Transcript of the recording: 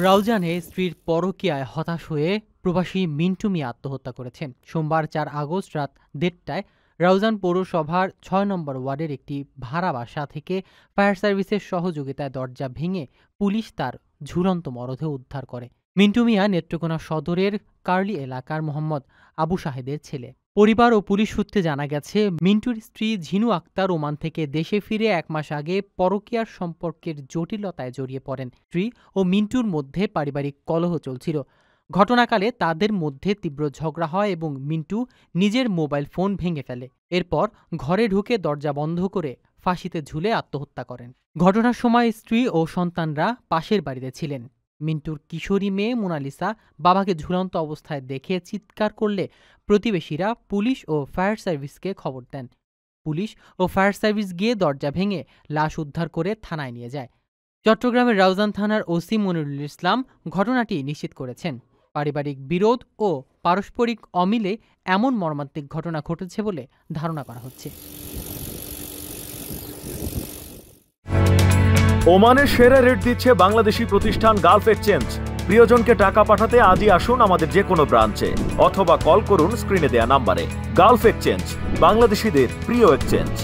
রাউজানে স্ত্রীর পরকীয়ায় হতাশ হয়ে প্রবাসী মিন্টু মিয়া আত্মহত্যা করেছেন। সোমবার ৪ আগস্ট রাত ১:৩০টায় রাউজান পৌরসভার ৬ নম্বর ওয়ার্ডের একটি ভাড়া বাসা থেকে ফায়ার সার্ভিসের সহযোগিতায় দরজা ভেঙে পুলিশ তার ঝুলন্ত মরদেহ উদ্ধার করে। মিন্টু মিয়া নেত্রকোনা সদরের কার্লি এলাকার মোহাম্মদ আবু শাহেদের ছেলে। পরিবার ও পুলিশ সূত্রে জানা গেছে, মিন্টুর স্ত্রী ঝিনু আক্তার ওমান থেকে দেশে ফিরে ১ মাস আগে পরকীয়ার সম্পর্কের জটিলতায় জড়িয়ে পড়েন। স্ত্রী ও মিন্টুর মধ্যে পারিবারিক কলহ চলছিল। ঘটনাকালে তাদের মধ্যে তীব্র ঝগড়া হয় এবং মিন্টু নিজের মোবাইল ফোন ভেঙে ফেলে। এরপর ঘরে ঢুকে দরজা বন্ধ করে ফাঁসিতে ঝুলে আত্মহত্যা করেন। ঘটনার সময় স্ত্রী ও সন্তানরা পাশের বাড়িতে ছিলেন। মিন্টুর কিশোরী মেয়ে মোনালিসা বাবাকে ঝুলন্ত অবস্থায় দেখে চিৎকার করলে প্রতিবেশীরা পুলিশ ও ফায়ার সার্ভিসকে খবর দেন। পুলিশ ও ফায়ার সার্ভিস গিয়ে দরজা ভেঙে লাশ উদ্ধার করে থানায় নিয়ে যায়। চট্টগ্রামের রাউজান থানার ওসি মনিরুল ইসলাম ঘটনাটি নিশ্চিত করেছেন। পারিবারিক বিরোধ ও পারস্পরিক অমিলে এমন মর্মান্তিক ঘটনা ঘটেছে বলে ধারণা করা হচ্ছে। ওমানের সেরা রেট দিচ্ছে বাংলাদেশি প্রতিষ্ঠান গালফ এক্সচেঞ্জ। প্রিয়জনকে টাকা পাঠাতে আজই আসুন আমাদের যে কোনো ব্রাঞ্চে অথবা কল করুন স্ক্রিনে দেয়া নাম্বারে। গালফ এক্সচেঞ্জ, বাংলাদেশিদের প্রিয় এক্সচেঞ্জ।